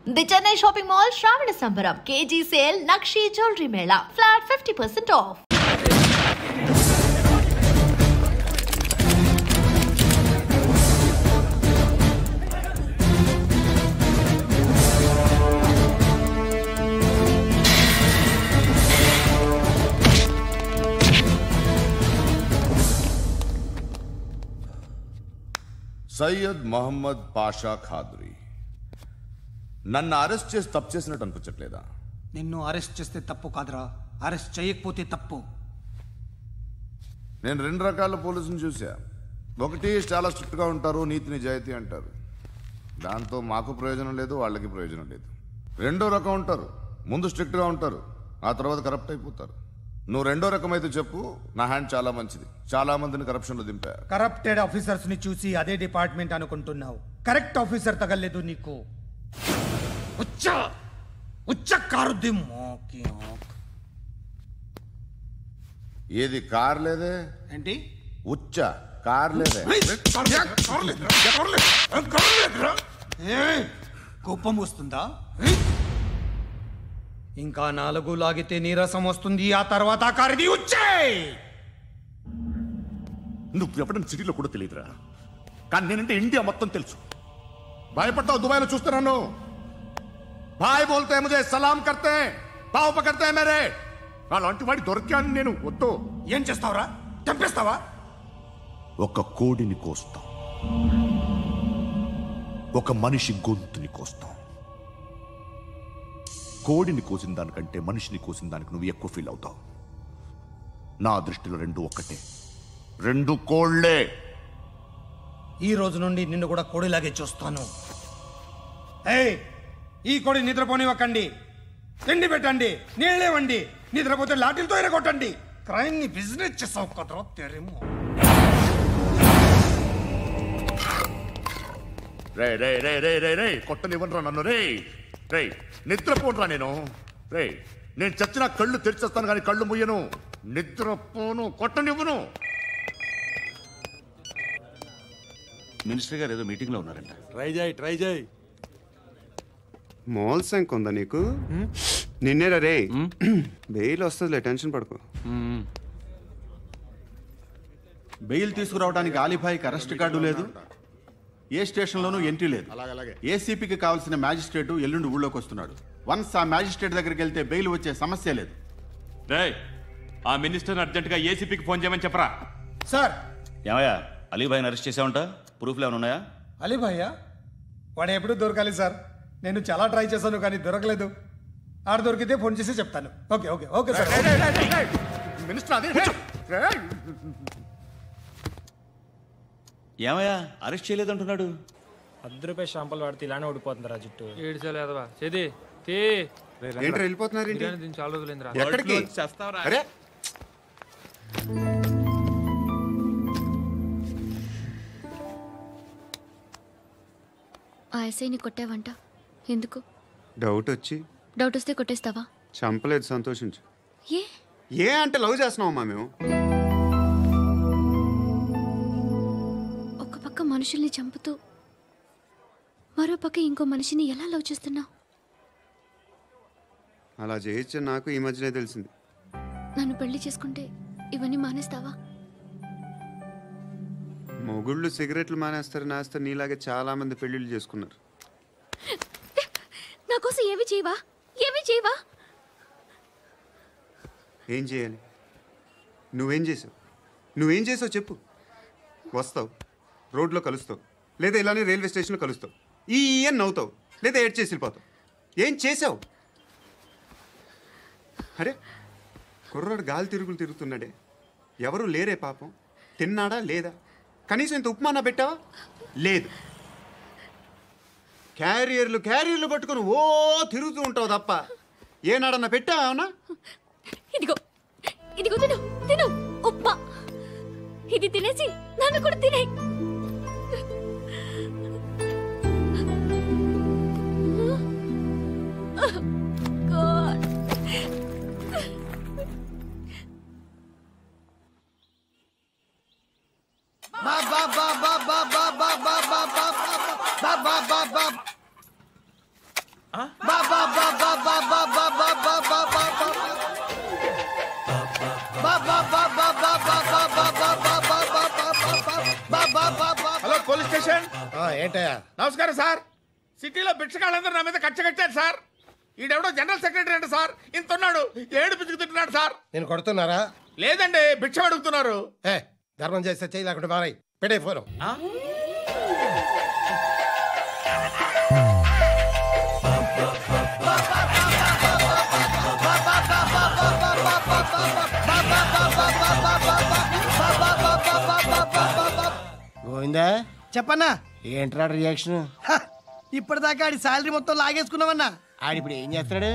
The Chennai Shopping Mall Shravana Sambaram KG Sale Nakshi Jewelry Mela Flat 50% off. Syed Mohammed Pasha Qadri నన్ను arrest చేసి తప్పు చేసినట్టు అనిపించట్లేదా? నిన్ను అరెస్ట్ చేస్తే తప్పు కాదురా, అరెస్ట్ చేయకపోతే తప్పు. నేను రెండు రకాల పోలీసుని చూసా. ఒకటి చాలా స్ట్రిక్ట్గా ఉంటారు, నీతి నిజాయితీ అంటారు, దాంతో మాకు ప్రయోజనం లేదు, వాళ్ళకి ప్రయోజనం లేదు. రెండో రకం ఉంటారు, ముందు స్ట్రిక్ట్గా ఉంటారు, ఆ తర్వాత కరప్ట్ అయిపోతారు. నువ్వు రెండో రకం అయితే చెప్పు. నా హ్యాండ్ చాలా మంచిది, చాలా మందిని కరప్షన్లో దింపారు. కరప్టెడ్ ఆఫీసర్స్ ని చూసి అదే డిపార్ట్మెంట్ అనుకుంటున్నావు. కరెక్ట్ ఆఫీసర్ తగలేదు నీకు. ఏది కార్ లేదే ఏంటి? ఉచ్చ కార్ లేదే. కోపం వస్తుందా? ఇంకా 4 లాగితే నీరసం వస్తుంది, ఆ తర్వాత కారిది ఉచ్చే. నువ్వు ఎప్పుడైనా సిటీలో కూడా తెలియదురా, కానీ నేనంటే ఇండియా మొత్తం తెలుసు. భయపడతావు? దుబాయ్లో చూస్తున్నాను. భాయ్ బోల్తే ముజే సలాం కర్తే పావు పకర్తే మేరే. అలాంటి వాడి దొరికాను నేను. వద్దు. ఏం చేస్తావురా? చంపేస్తావా? ఒక కోడిని కోస్తాం, ఒక మనిషి గొంతుని కోస్తాం. కోడిని కోసిన దానికంటే మనిషిని కోసిన దానికి నువ్వు ఎక్కువ ఫీల్ అవుతావు. నా దృష్టిలో రెండు ఒక్కటే, రెండు కోళ్లే. ఈ రోజు నుండి నిన్ను కూడా కోడిలాగే చూస్తాను. ఏయ్, ఈ కోడి నిద్రపోనివ్వకండి. తిండి పెట్టండి, నీళ్ళేవండి. నిద్రపోతే లాఠీలతో ఎరగొట్టండి. క్రైమ్ ని బిజినెస్ చేసావు కదరా తెరేమో. రే రే రే రే రే రే కొట్టనివ్వనరా నన్ను. రే రే నిద్రపోనరా నేను. రే నేను చచ్చిన కళ్ళు తెరిచేస్తాను కానీ కళ్ళు ముయ్యను. నిద్రపోను, కొట్టనివ్వను. మినిస్టర్ గారు ఏదో మీటింగ్ లో ఉన్నారంట. ట్రై చేయి. మాల్ సంక్ ఉందా నీకు? నిన్నేరా రే. బెయిల్ వస్తుందిలే, టెన్షన్ పడుకో. బెయిల్ తీసుకురావడానికి ఆలిభాయికి అరెస్ట్ కార్డు లేదు, ఏ స్టేషన్లోనూ ఎంట్రీ లేదు. ఏసీపీకి కావాల్సిన మ్యాజిస్ట్రేటు ఎల్లుండి ఊళ్ళోకి వస్తున్నాడు. వన్స్ ఆ మ్యాజిస్ట్రేట్ దగ్గరికి వెళ్తే బెయిల్ వచ్చే సమస్య లేదు. ఆ మినిస్టర్ అర్జెంటుగా ఏసీపీకి ఫోన్ చేయమని చెప్పరా. సార్. ఏమయ్యా, అలీభాయిని అరెస్ట్ చేసావంట? ప్రూఫ్లు ఏమైనా ఉన్నాయా? అలీభాయ్యా? వాడు ఎప్పుడు దొరకాలి సార్. నేను చాలా ట్రై చేశాను కానీ దొరకలేదు. ఆడ దొరికితే ఫోన్ చేసి చెప్తాను. Okay okay okay sir. Minister అదే. ఏమయ్యా, అరెస్ట్ చేయలేదంటున్నాడు? ₹10 షాంపుల్ వాడితే ఇలానే ఓడిపోతుందిరా జుట్టు. ఏంట్రా వెళ్ళిపోతున్నారు? ఎక్కడికి? అరే ఆ ఎస్ఐని కొట్టావంట, ఎందుకు? డౌట్ వచ్చి. డౌట్ వస్తే కొట్టేస్తావా? చంపలేదు, సంతోషించు. ఏ ఏ అంటే లవ్ చేస్తున్నావమ్మా మేము. ఒక పక్క మనుషుల్ని చంపుతూ మరో పక్క ఇంకో మనిషిని ఎలా లవ్ చేస్తున్నావు? అలా చేయొచ్చు నాకు ఈ మధ్యనే తెలిసింది. నన్ను పెళ్లి చేసుకుంటే ఇవన్నీ మానేస్తావా? మొగుళ్ళు సిగరెట్లు మానేస్తారు, నాస్తారు. నీలాగే చాలా మంది పెళ్లిళ్ళు చేసుకున్నారు. నా కోసం ఏమి చేయవా? ఏమి చేయవా? ఏం చేయాలి? నువ్వేం చేసావు? నువ్వేం చేసావు చెప్పు. వస్తావు, రోడ్లో కలుస్తావు, లేదా ఇలానే రైల్వే స్టేషన్లో కలుస్తావు. ఈ అని నవ్వుతావు, లేదా ఏడ్ చేసి వెళ్ళిపోతావు. ఏం చేసావు? అరే కుర్రాడు గాలి తిరుగులు తిరుగుతున్నాడే, ఎవరు లేరే పాపం. తిన్నాడా లేదా? కనీసం ఇంత ఉప్మానా పెట్టావా? లేదు. క్యారియర్లు పట్టుకుని ఓ తిరుగుతూ ఉంటావు తప్ప ఏనాడన్నా పెట్టావా? అవునా? ఇదిగో ఇదిగో తిను తిను ఉప్మా. ఇది తినేసి నన్ను కూడా తినే. Hello police station. ఏంటయ్యా? నమస్కారం సార్. సిటీలో భిక్షగాళ్ళందరూ నా మీద కట్టారు సార్. ఈడెవడో జనరల్ సెక్రటరీ అంట సార్. ఇంత ఉన్నాడు, ఏడు పిచ్చుకు తింటున్నాడు సార్. నేను కొడుతున్నారా? లేదండి, భిక్ష అడుగుతున్నారు. ధర్మం చేస్తే చేయి, లేకుంటే మారాయి. పెట్టే ఫోను. గోవిందా, చెప్పన్నా. ఏంట్రా రియాక్షన్? ఇప్పటిదాకా ఆడి శాలరీ మొత్తం లాగేసుకున్నావన్నా. ఆడిప్పుడు ఏం చేస్తున్నాడు?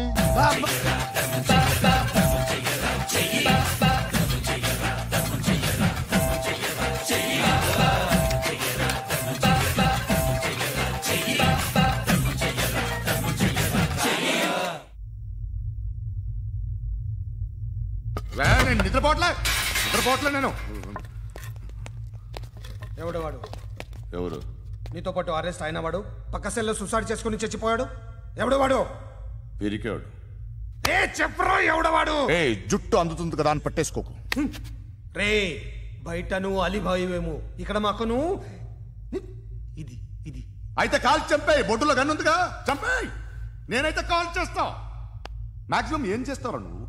నేను నిద్రపోవట్లే నేను. ఎవడు వాడు? ఎవరు? నీతో పాటు అరెస్ట్ అయిన వాడు, పక్క సెల్లో సూసైడ్ చేసుకుని చచ్చిపోయాడు. ఎవడు వాడు? పిరికాడు. చెప్పరా ఎవడవాడు? జుట్టు అందుతుంది కదా అని పట్టేసుకోకు. రే, బయట నువ్వు అలీబాయివేమో, ఇక్కడ మాకు నువ్వు ఇది ఇది. అయితే కాల్ చంపేయి. బొడ్డులో గన్నుందిగా, చంపేయి. నేనైతే కాల్ చేస్తా. మాక్సిమం ఏం చేస్తావు నువ్వు?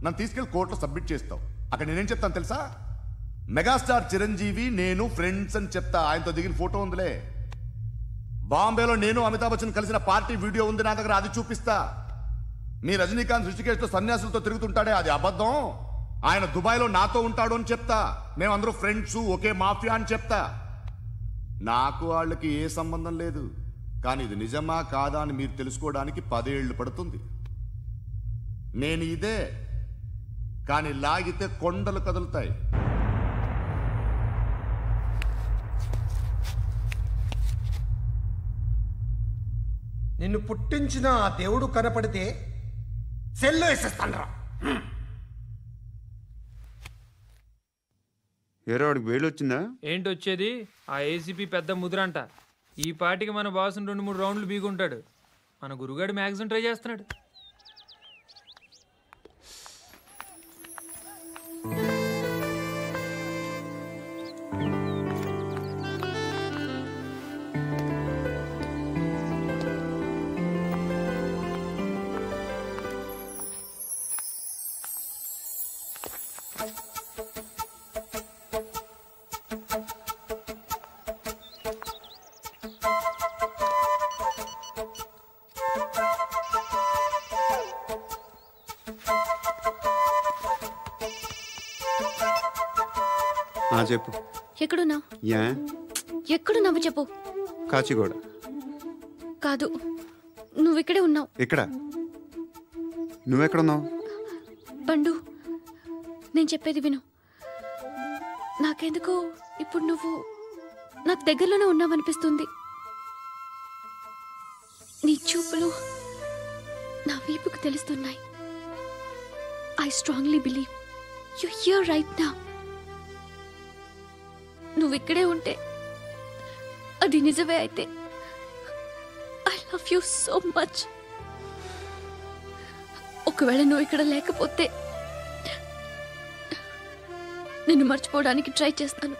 నన్ను తీసుకెళ్లి కోర్టులో సబ్మిట్ చేస్తావు. అక్కడ నేనేం చెప్తాను తెలుసా? మెగాస్టార్ చిరంజీవి నేను ఫ్రెండ్స్ అని చెప్తా. ఆయనతో దిగిన ఫోటో ఉందిలే. బాంబేలో నేను అమితాబ్ బచ్చన్ కలిసిన పార్టీ వీడియో ఉంది నా దగ్గర, అది చూపిస్తా. మీ రజనీకాంత్ ఋషికేశ్తో సన్యాసులతో తిరుగుతుంటాడే, అది అబద్ధం. ఆయన దుబాయ్లో నాతో ఉంటాడు అని చెప్తా. మేమందరూ ఫ్రెండ్స్, ఒకే మాఫియా అని చెప్తా. నాకు వాళ్ళకి ఏ సంబంధం లేదు. కానీ ఇది నిజమా కాదా అని మీరు తెలుసుకోవడానికి 10 ఏళ్ళు పడుతుంది. నేను ఇదే, కానీ లాగితే కొండలు కదులుతాయి. నిన్ను పుట్టించిన ఆ దేవుడు కనపడితే సెల్లో వేసేస్తానరా. ఏరో వాడికి వేలు వచ్చిందా? ఏంటి వచ్చేది? ఆ ఏసీపీ పెద్ద ముద్రంట. ఈ పాటికి మన బాసును 2-3 రౌండ్లు బీగుంటాడు. మన గురుగాడు మ్యాగజైన్ ట్రై చేస్తున్నాడు. చెప్పు. ఎక్కడున్నావు? యా, ఎక్కడున్నావు చెప్పు. కాచిగూడ. కాదు, నువ్వు ఇక్కడే ఉన్నావు. ఇక్కడ నువ్వెక్కడున్నావు? పండు, నేను చెప్పేది విను. నాకెందుకో ఇప్పుడు నువ్వు నాకు దగ్గరలోనే ఉన్నావనిపిస్తుంది. నీ చూపులు నా వీపుకు తెలుస్తున్నాయి. I strongly believe you here right now. నువ్వు ఇక్కడే ఉంటే అది నిజమే అయితే I love you so much. ఒకవేళ నువ్వు ఇక్కడ లేకపోతే నిన్ను మర్చిపోవడానికి ట్రై చేస్తాను.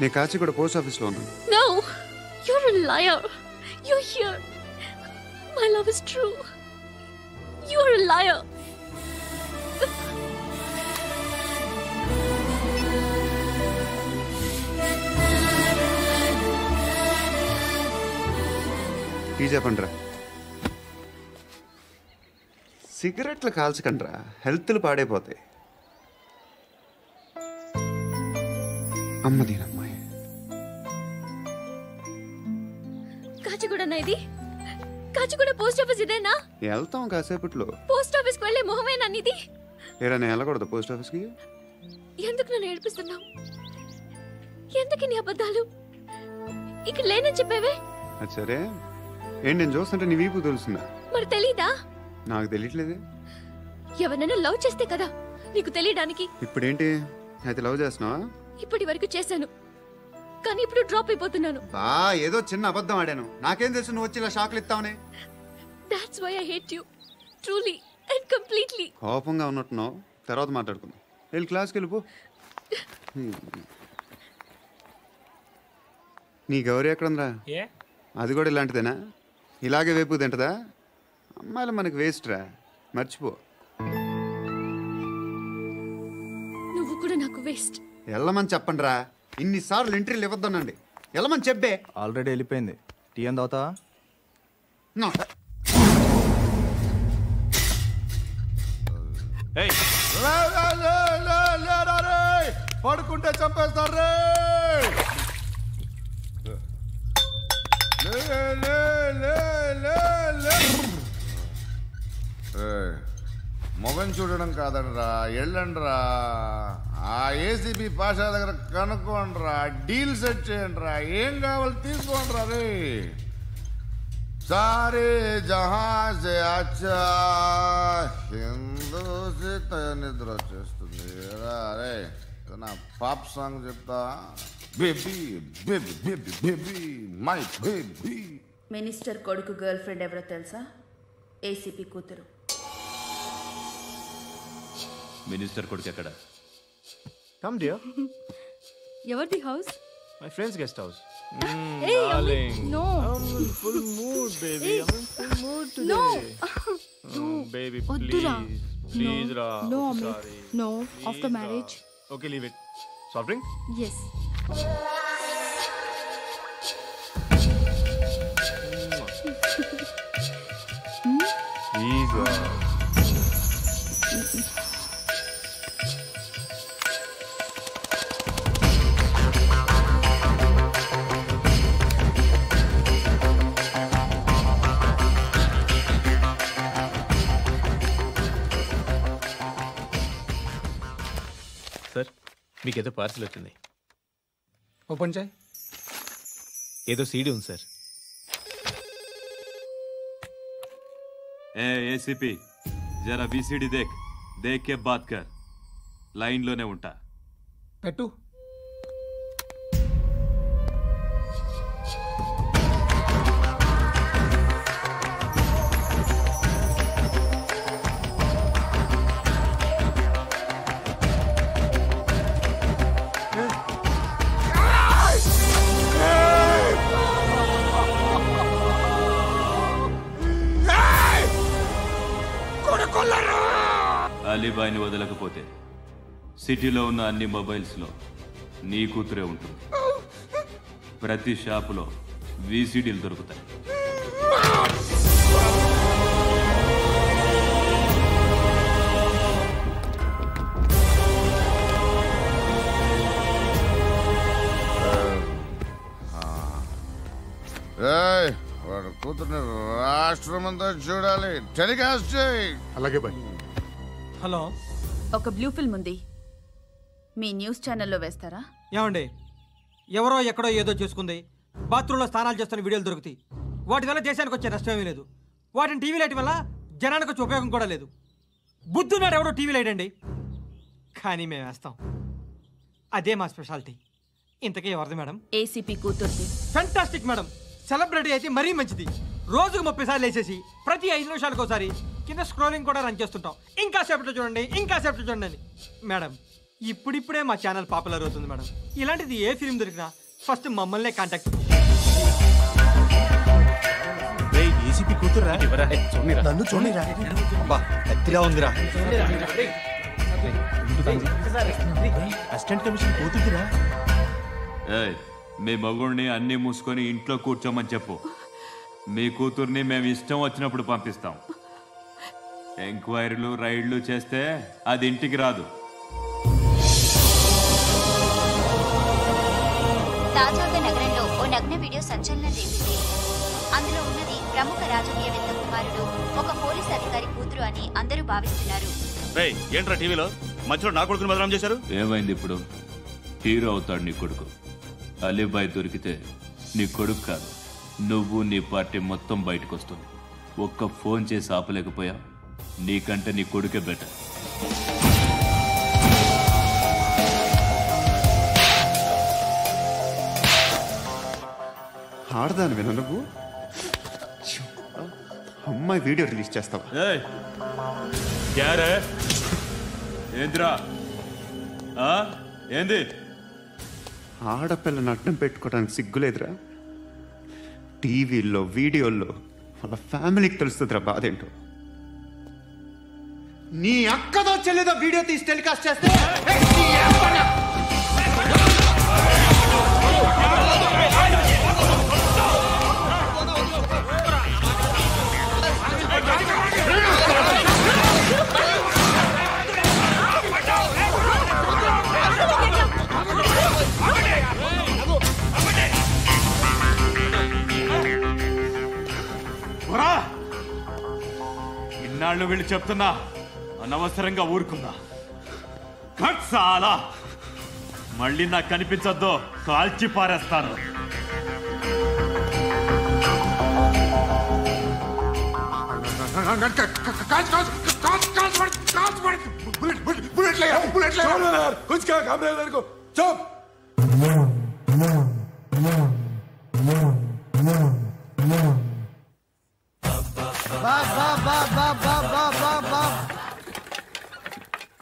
నేను కాచిగూడ పోస్ట్ ఆఫీస్లో ఉన్నాను. No, you're a liar. You're here. My love is true. You're a liar. Tea చెప్పండిరా. సిగరెట్లు కాల్చకండ్రా, హెల్త్లు పాడైపోతాయి. అమ్మదీనమ్మాయి. కాచిగూడనా ఇది? కాచిగూడ పోస్ట్ ఆఫీస్ ఇదేనా? వెళ్తాం కాసేపట్లో. పోస్ట్ ఆఫీస్ కి వెళ్ళే మొహమేనా నీది? ఏరా నేను వెళ్ళకూడదు పోస్ట్ ఆఫీస్కి? ఎందుకు నన్ను ఏడిపిస్తున్నావు? ఎందుకు నీ అబద్ధాలు? ఇక్కడ లేనని చెప్పేవే. అది సరే, ఏంటి నేను చూస్తుంటే నీ వీపు తెలుస్తుందా? మరి తెలీదా? నాకు తెలియట్లేదే. ఎవరైనా లవ్ చేస్తే కదా నీకు తెలియడానికి. ఇప్పుడేంటి అయితే లవ్ చేస్తున్నావా? ఇప్పటి వరకు చేశాను, కానీ ఇప్పుడు డ్రాప్ అయిపోతున్నాను. ఏదో చిన్న అబద్ధం ఆడాను. నాకేం తెలుసు నువ్వు వచ్చి ఇలా షాక్లు ఇస్తావని. That's why I hate you. Truly and completely. కోపంగా ఉన్నట్టున్నావు. తర్వాత మాట్లాడుకుందాం. వెళ్ళి క్లాస్కి వెళ్ళిపో. నీ గౌరీ ఎక్కడుందిరా? అది కూడా ఇలాంటిదేనా? ఇలాగే వేపు తింటదా? అమ్మాయిలు మనకి వేస్ట్ రా, మర్చిపో. నువ్వు కూడా నాకు వేస్ట్. వెళ్ళమని చెప్పండి రా. ఇన్నిసార్లు ఎంట్రీలు ఇవ్వద్దనండి. వెళ్ళమని చెప్పే. ఆల్రెడీ వెళ్ళిపోయింది. టీ అని తాగుతావా? పడుకుంటే చంపేస్తారు. మొగం చూడడం కాదండ్రా, వెళ్ళండ్రా. ఆ ఏసీపీ పాషా దగ్గర కనుక్కోండ్రా, డీల్ సెట్ చేయండిరా, ఏం కావాలి తీసుకోండిరా. రే సారే జహా సే అచ్చా హిందూ నిద్ర వచ్చేస్తుంది. రే నా పాప్ సాంగ్ చెప్తా. Baby baby baby baby my baby. Minister కొడుకు గర్ల్ ఫ్రెండ్ ఎవరో తెలుసా? ఏసీపీ కూతురు. మినిస్టర్ కొడుకు ఎక్కడ? Come dear. ఎవరిది house? My friends guest house. Hey, darling. No. I'm in full mood, baby. Hey. I'm in full mood today. No. Baby, Oddura. please. Please, No. Ra. No, I'm Amit. sorry. No. Please, After Ra. marriage. Okay, leave it. Soft drink? Yes. Please, Ra. Sir, మీకేదో parcel వచ్చింది. Open చేయి. ఏదో CD ఉంది sir. ACP జరా VCD దేక్ కే బాత్ కర్. లైన్లోనే ఉంటా. పెట్టు. అలీబాయిని వదలకపోతే సిటీలో ఉన్న అన్ని మొబైల్స్లో నీ కూతురే ఉంటుంది. ప్రతి షాపులో వీసీడీలు దొరుకుతాయి. వాడు కూతుర్ని రాష్ట్రం అంతా చూడాలి. టెలికాస్ట్ చేయి. అలాగే బాయ్. హలో, ఒక బ్లూ ఫిల్మ్ ఉంది, మీ న్యూస్ ఛానల్లో వేస్తారా? ఏమండి, ఎవరో ఎక్కడో ఏదో చేసుకుంది, బాత్రూంలో స్నానాలు చేస్తున్న వీడియోలు దొరుకుతాయి. వాటి వల్ల దేశానికి వచ్చే నష్టమేమీ లేదు. వాటిని టీవీ లైట్ వల్ల జనానికి వచ్చే ఉపయోగం కూడా లేదు. బుద్ధున్నాడు ఎవడో టీవీ లైట్ అండి, కానీ మేము వేస్తాం. అదే మా స్పెషాలిటీ. ఇంతకీ ఎవరిది మేడం? ఏసీపీ కూతుర్ది. Fantastic madam. సెలబ్రిటీ అయితే మరీ మంచిది. రోజుకు 30 సార్లు వేసేసి ప్రతి 5 నిమిషాలకు ఒకసారి కింద స్క్రోలింగ్ కూడా రన్ చేస్తుంటాం. ఇంకా సేపట్లో చూడండి, ఇంకా సేపట్లో చూడండి అని. మేడం, ఇప్పుడిప్పుడే మా ఛానల్ పాపులర్ అవుతుంది మేడం. ఇలాంటిది ఏ ఫిల్మ్ దొరికినా ఫస్ట్ మమ్మల్నే కాంటాక్ట్. ఏసీపీ కూతురా? నన్ను చూడరా. అబ్బా ఎత్తిగా ఉందిరా. అసిస్టెంట్ కమిషన్ కూతురా? మీ మగుడిని అన్ని మూసుకొని ఇంట్లో కూర్చోమని చెప్పు. మీ కూతుర్ని మేము ఇష్టం వచ్చినప్పుడు పంపిస్తాం. ఎంక్వైరీలు రైడ్లు చేస్తే అది ఇంటికి రాదు. తాజాగా నగరంలో ఓ నగ్న వీడియో సంచలనం రేపింది. అందులో ఉన్నది ప్రముఖ రాజకీయవేత్త కుమారుడు, ఒక పోలీస్ అధికారి కూతురు అని అందరూ భావిస్తున్నారు. ఏంట్రా టీవీలో మధ్యలో నా కొడుకుని బదనాం చేశారు? ఏమైంది ఇప్పుడు? హీరో అవుతాడు నీ కొడుకు. అలీబాయ్ దొరికితే నీ కొడుకు కాదు, నువ్వు నీ పార్టీ మొత్తం బయటకు వస్తుంది. ఒక్క ఫోన్ చేసి ఆపలేకపోయా, నీకంటే నీ కొడుకే బెటర్. ఆడదానివేనా నువ్వు? అమ్మాయి వీడియో రిలీజ్ చేస్తావా? ఏంద్రా ఏంది? ఆడపిల్లని అడ్డం పెట్టుకోవడానికి సిగ్గులేదురా? టీవీల్లో వీడియోల్లో వాళ్ళ ఫ్యామిలీకి తెలుస్తుందిరా బాధేంటో. నీ అక్కదో చెల్లిదో వీడియో తీసి టెలికాస్ట్ చేస్తే ఇన్నాళ్ళు వీళ్ళు చెప్తున్నా అనవసరంగా ఊరుకున్నా. చాలా మళ్ళీ నాకు కనిపించొద్దు, కాల్చి పారేస్తాను.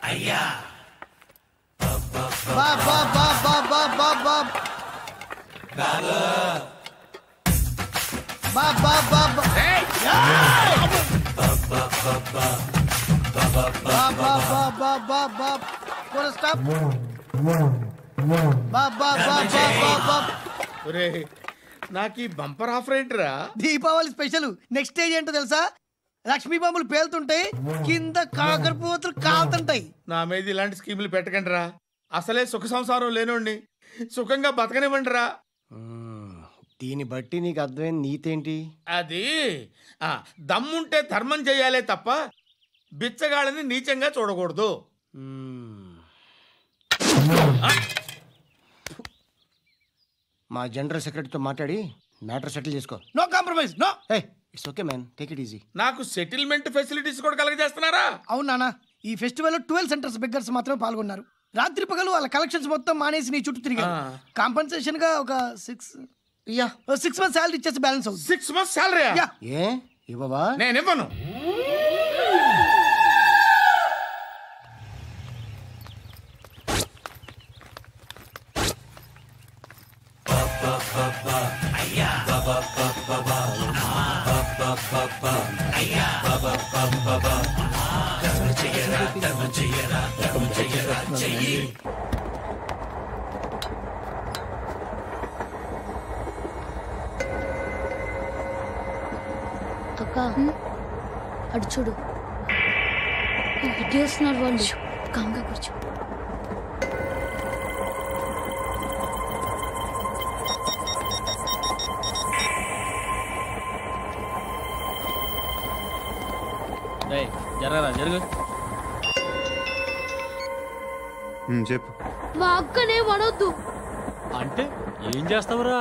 అయ్యా బాబా బాబా బాబా బాబా బాబా బాబా నాకు ఈ బంపర్ ఆఫర్ ఏంటిరా? దీపావళి స్పెషల్. నెక్స్ట్ స్టేజ్ ఏంటో తెలుసా? లక్ష్మీ బాంబులు పేలుతుంటాయి, కింద కాకరపోతులు కాలుతుంటాయి. నా మీద ఇలాంటి స్కీములు పెట్టకండి రా. అసలే సుఖ సంసారం లేనోడిని సుఖంగా బతకనివ్వండి రా. దీన్ని బట్టి నీకు అర్థమైన నీతేంటి? అది దమ్ముంటే ధర్మం చేయాలే తప్ప బిచ్చగాళ్ళని నీచంగా చూడకూడదు. మా జనరల్ సెక్రటరీతో మాట్లాడి మ్యాటర్ సెటిల్ చేసుకో. No compromise. No. It's okay man, take it easy. నాకు సెటిల్మెంట్ ఫెసిలిటీస్ కూడా కలగజేస్తున్నారా? అవును నాన్న, ఈ ఫెస్టివల్ 12 సెంటర్స్ బెగ్గర్స్ మాత్రమే పాల్గొన్నారు. రాత్రి పగలు వాళ్ళ కలెక్షన్స్ మొత్తం మానేసి నీ చుట్టూ తిరిగారు. కాంపన్సేషన్ గా ఒక 6 months సాలరీ ఇచ్చేసి బ్యాలెన్స్ అవుతుంది. 6 months సాలరీ? ఏ ఇవ్వవా? నేను ఇవ్వను. అక్క అడు చూడు, ఇటు వస్తున్నారు వాళ్ళు. కంగా కూర్చో. జరగరా జరుగు. చెప్పు. మా అక్కనే వనొద్దు అంటే ఏం చేస్తావురా?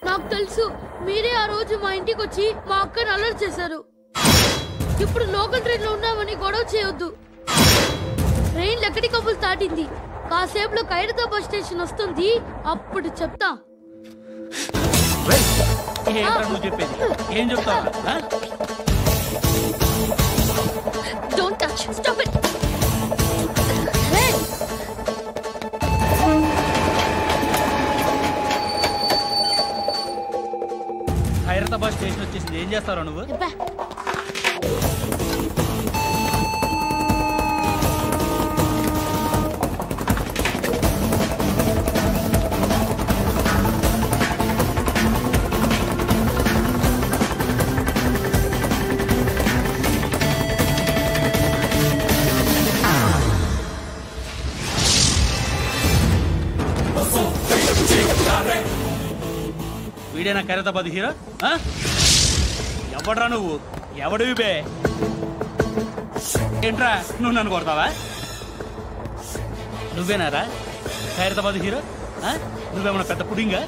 నాకు తెలుసు, మీరే ఆ రోజు మా ఇంటికి వచ్చి మా అక్కని అలర్ట్ చేశారు. ఇప్పుడు లోకల్ ట్రైన్ లో ఉన్నామని గొడవ చేయొద్దు. ట్రైన్ లక్కడి కప్పులు దాటింది. కాసేపులో ఖైరతాబాద్ స్టేషన్ వస్తుంది, అప్పుడు చెప్తా. ఏం చెప్తావు? Don't touch, stop it. Khairatabad station వచ్చేసింది, ఏం చేస్తారా నువ్వు? వీడేనా ఖైరతాబాద్ హీరో? ఎవడ్రా నువ్వు? ఎవడివి బే? ఏంట్రా నువ్వు నన్ను కొడతావా? నువ్వేనారా ఖైరతాబాద్ హీరో? నువ్వేమన్నా పెద్ద పుడింగా?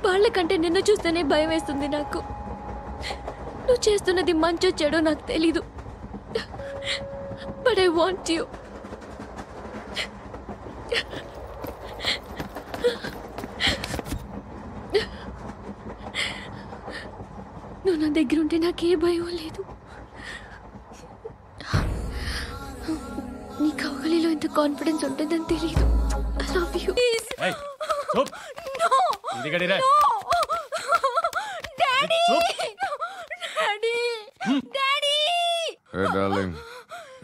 వాళ్ళకంటే నిన్ను చూస్తేనే భయం వేస్తుంది నాకు. నువ్వు చేస్తున్నది మంచో చెడో నాకు తెలీదు. But I want you. నువ్వు నా దగ్గర ఉంటే నాకే భయం లేదు. నీ కౌగలిలో ఇంత కాన్ఫిడెన్స్ ఉంటుందని తెలీదు. I love you.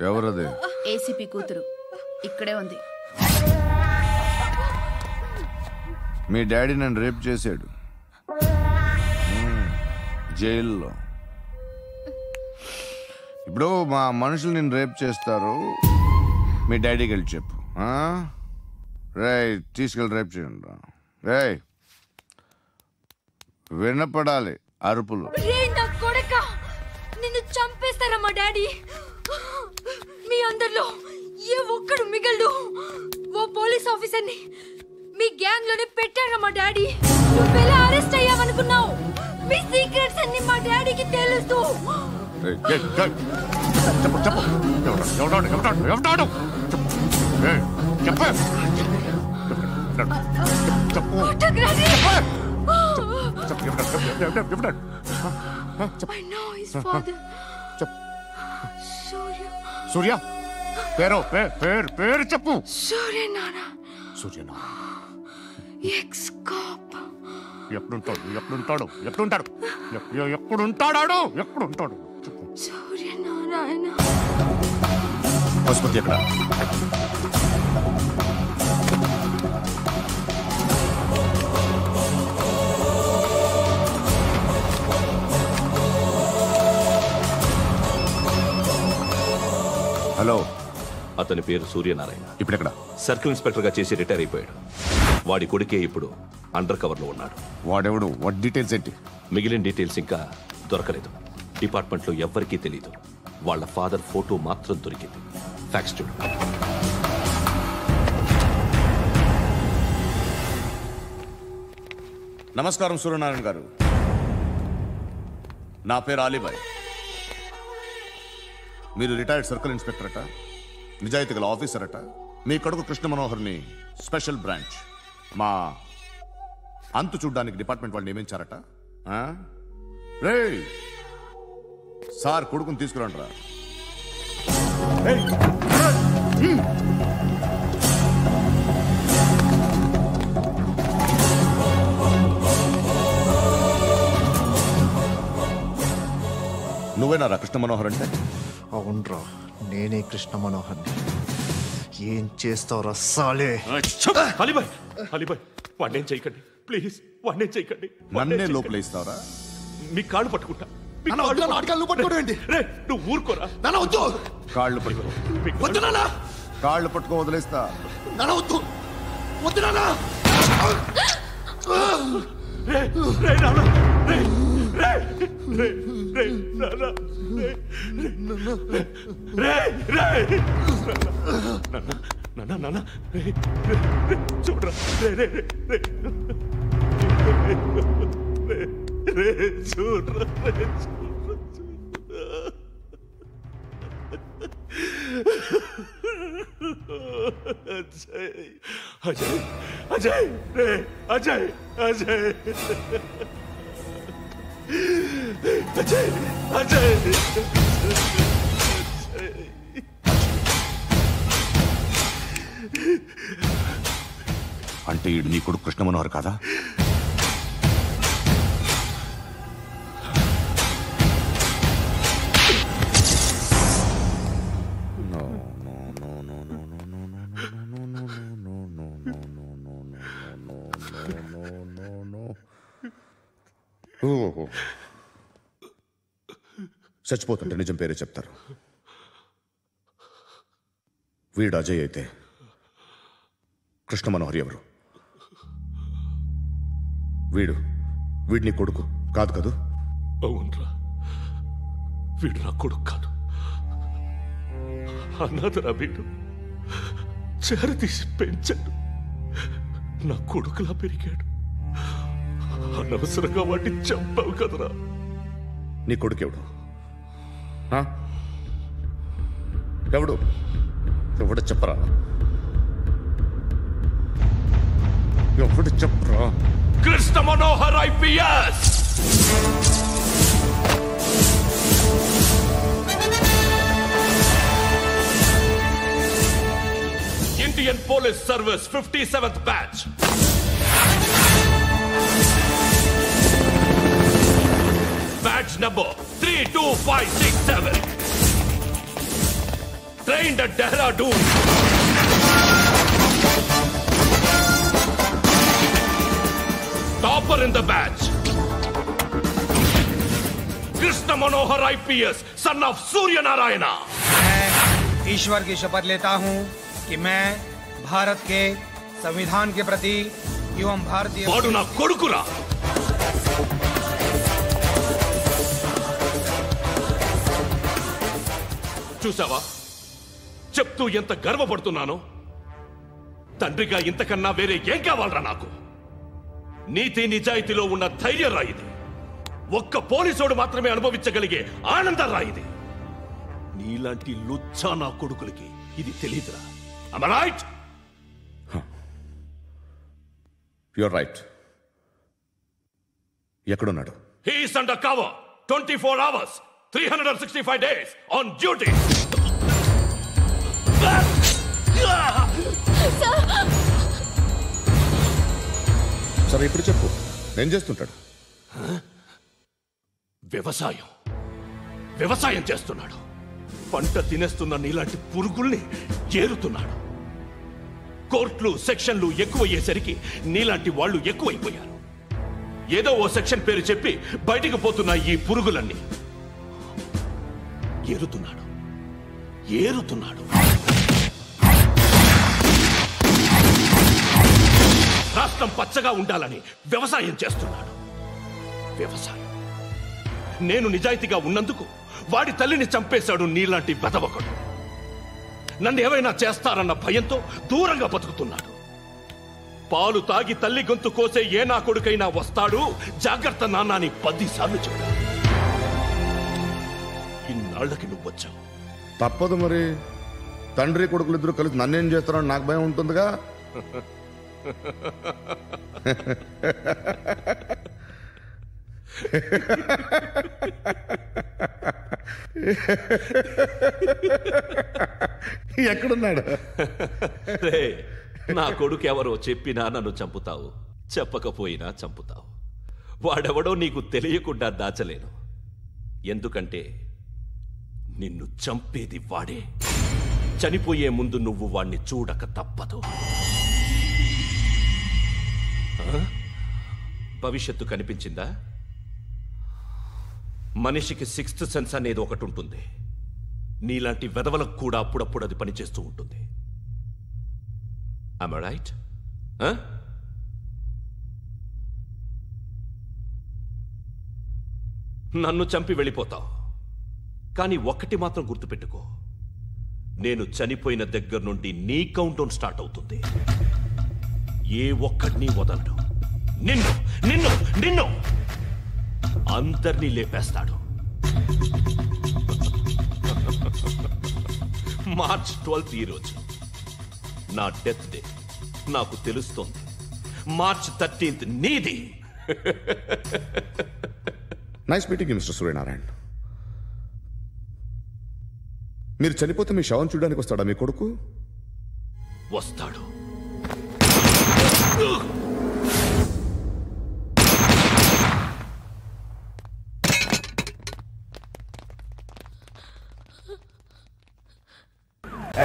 ఎవరది? ఏసీపీ కూతురు ఇక్కడే ఉంది. మీ డాడీ నన్ను రేప్ చేశాడు జైల్లో. ఇప్పుడు మా మనుషులు నేను రేప్ చేస్తారు, మీ డాడీకి వెళ్ళి చెప్పు. రేయ్ తీసుకెళ్ళి రేప్ చేయండి. రేయ్ వినపడాలి అరుపులు. నిన్ను చంపేస్తారా మా డాడీ? మీ అందరిలో ఏ ఒక్కడు మిగలడు. ఓ పోలీస్ ఆఫీసర్ని మీ గ్యాంగ్ లోనే పెట్టారా మా డాడీ? నువ్వెలా అరెస్ట్ అయ్యావనుకున్నావు? మీ సీక్రెట్స్ అన్ని మా డాడీకి తెలుసు. సూర్య పేరు పేరు చెప్పు. సూర్యనారాయణ. Ex cop. ఎప్పుడుంటాడు సూర్యనారాయణ. పశుపతి ఎక్కడ? హలో, అతని పేరు సూర్యనారాయణ. ఇప్పుడెక్కడ? సర్కిల్ ఇన్స్పెక్టర్ గా చేసి రిటైర్ అయిపోయాడు. వాడి కొడుకే ఇప్పుడు అండర్ కవర్ లో ఉన్నాడు. వాడెవడు? వాట్ డీటెయిల్స్ ఏంటి? మిగిలిన డీటెయిల్స్ ఇంకా దొరకలేదు. డిపార్ట్మెంట్ లో ఎవ్వరికీ తెలియదు. వాళ్ళ ఫాదర్ ఫోటో మాత్రం దొరికింది. ఫ్యాక్స్ చూడు. నమస్కారం సూర్యనారాయణ గారు. నా పేరు అలీబాయ్. మీరు రిటైర్డ్ సర్కిల్ ఇన్స్పెక్టర్ అట, నిజాయితీ గల ఆఫీసర్ అట. మీ కొడుకు కృష్ణ మనోహర్ని స్పెషల్ బ్రాంచ్ మా అంతు చూడ్డానికి డిపార్ట్మెంట్ వాళ్ళు నియమించారట. రే సార్ కొడుకుని తీసుకురండి రా. నువ్వేనా కృష్ణ మనోహర్ అంటే? అవునరా, నేనే కృష్ణ మనోహర్ని. ఏం చేస్తావు రస్సాలే? అలీబాయ్, వాడినేం చేయకండి ప్లీజ్, వాడినేం చేయకండి. నన్నే లోపల ఇస్తావరా? మీ కాళ్ళు పట్టుకుంటా. నువ్వు ఊరుకోరా. కాళ్ళు పట్టుకో. కాళ్ళు పట్టుకో వదిలేస్తా. చూడరా అజయ్ అజయ్ రే అజయ్ అజయ్ అజయ్ అజయ్ అంటే ఈడు నీ కొడుకు కృష్ణ మనోహర్ కాదా? చచ్చిపోతుంటే నిజం పేరే చెప్తారు. వీడు అజయ్ అయితే కృష్ణ మనోహర్ ఎవరు? వీడిని కొడుకు కాదు కదూ? అవునరా, వీడు నా కొడుకు కాదు, అన్నదరా. వీడు చేరతీసి పెంచాడు, నా కొడుకులా పెరిగాడు. అనవసరంగా వాటిని చంపావు కదరా. నీ కొడుకెవడు? ఎవడు ఎవడు చెప్పరా? ఎవడు చెప్పరా? Krishna Manohar IPS. Indian police service 57th batch. Batch number 32567. Trained at Dehradun. Topper in the batch. Krishna Manohar IPS, son of Surya Narayana. मैं ईश्वर की शपथ लेता हूं कि मैं भारत के संविधान के प्रति एवं भारतीय वाडु ना कोडुकुरा. చూసావా, చెప్తూ ఎంత గర్వపడుతున్నానో. తండ్రిగా ఇంతకన్నా వేరే ఏం కావాలరా నాకు? నీతి నిజాయితీలో ఉన్న ధైర్యం రాయిది. ఒక్క పోలీసోడు మాత్రమే అనుభవించగలిగే ఆనందం రాయిది. నీలాంటి లుచ్చా నా కొడుకులకి ఇది తెలీదురా. Am I right? You're right. ఎక్కడున్నాడు? He is under cover 24 hours 365 days on duty. సరే ఇప్పుడు చెప్పు, ఏం చేస్తుంటాడు? వ్యవసాయం చేస్తున్నాడు. పంట తినేస్తున్న నీలాంటి పురుగుల్ని ఏరుతున్నాడు. కోర్టులు సెక్షన్లు ఎక్కువయ్యేసరికి నీలాంటి వాళ్ళు ఎక్కువైపోయారు. ఏదో ఓ సెక్షన్ పేరు చెప్పి బయటికి పోతున్న ఈ పురుగులన్నీ ఏరుతున్నాడు. రాష్ట్రం పచ్చగా ఉండాలని వ్యవసాయం చేస్తున్నాడు. నేను నిజాయితీగా ఉన్నందుకు వాడి తల్లిని చంపేశాడు నీలాంటి వెధవకుడు. నన్ను ఏమైనా చేస్తారన్న భయంతో దూరంగా బతుకుతున్నాడు. పాలు తాగి తల్లి గొంతు కోసే ఏ నా కొడుకైనా వస్తాడు. జాగ్రత్త నాన్న అని 10 సార్లు చెప్పాడు. ఇన్నాళ్ళకి నువ్వు వచ్చావు. తప్పదు మరి. తండ్రి కొడుకులు ఇద్దరు కలిసి నన్నేం చేస్తారని నాకు భయం ఉంటుందిగా. ఎక్కడున్నాడు? నా కొడుకు ఎవరో చెప్పినా నన్ను చంపుతావు, చెప్పకపోయినా చంపుతావు. వాడెవడో నీకు తెలియకుండా దాచలేను. ఎందుకంటే నిన్ను చంపేది వాడే. చనిపోయే ముందు నువ్వు వాణ్ణి చూడక తప్పదు. భవిష్యత్తు కనిపించిందా? మనిషికి 6th సెన్స్ అనేది ఒకటి ఉంటుంది. నీలాంటి వెధవలకు కూడా అప్పుడప్పుడు అది పనిచేస్తూ ఉంటుంది. Am I right? నన్ను చంపి వెళ్ళిపోతావు. కానీ ఒక్కటి మాత్రం గుర్తుపెట్టుకో, నేను చనిపోయిన దగ్గర నుండి నీ కౌంటౌన్ స్టార్ట్ అవుతుంది. ఏ ఒక్కడిని వదలడు. నిన్ను అందరినీ లేపేస్తాడు. మార్చ్ 12 ఈ రోజు నా డెత్ డే. నాకు తెలుస్తోంది మార్చ్ 13 నీది. Nice meeting mister Suryanarayana. మీరు చనిపోతే మీ శవం చూడడానికి వస్తాడా మీ కొడుకు? వస్తాడు.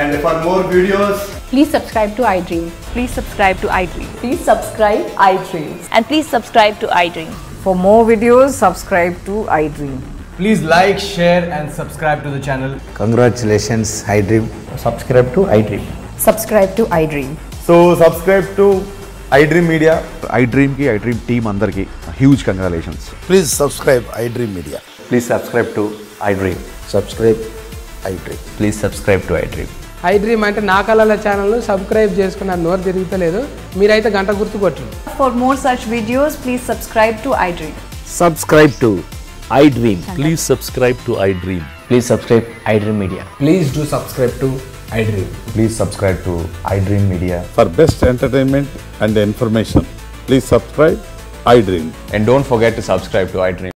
And for more videos, please subscribe to iDream. Please subscribe to iDream. Please subscribe iDream. And please subscribe to iDream. For more videos, subscribe to iDream. please like, share and subscribe to the channel. Congratulations, iDream. Subscribe to iDream. Subscribe to iDream. So subscribe to iDream Media. iDream ki iDream team andarki huge congratulations. Please subscribe iDream Media. Please subscribe to iDream. Subscribe iDream. Please subscribe to iDream. iDream అంటే నా కళల channel subscribe చేసుకున్న నోరు తిరుగుతలేదు. మీరైతే గంట గుర్తు కొట్టండి. For more such videos, please subscribe to iDream. Subscribe to iDream. Please subscribe to iDream. Please subscribe iDream Media. Please do subscribe to iDream. Please subscribe to iDream Media. For best entertainment and information, please subscribe iDream. And don't forget to subscribe to iDream.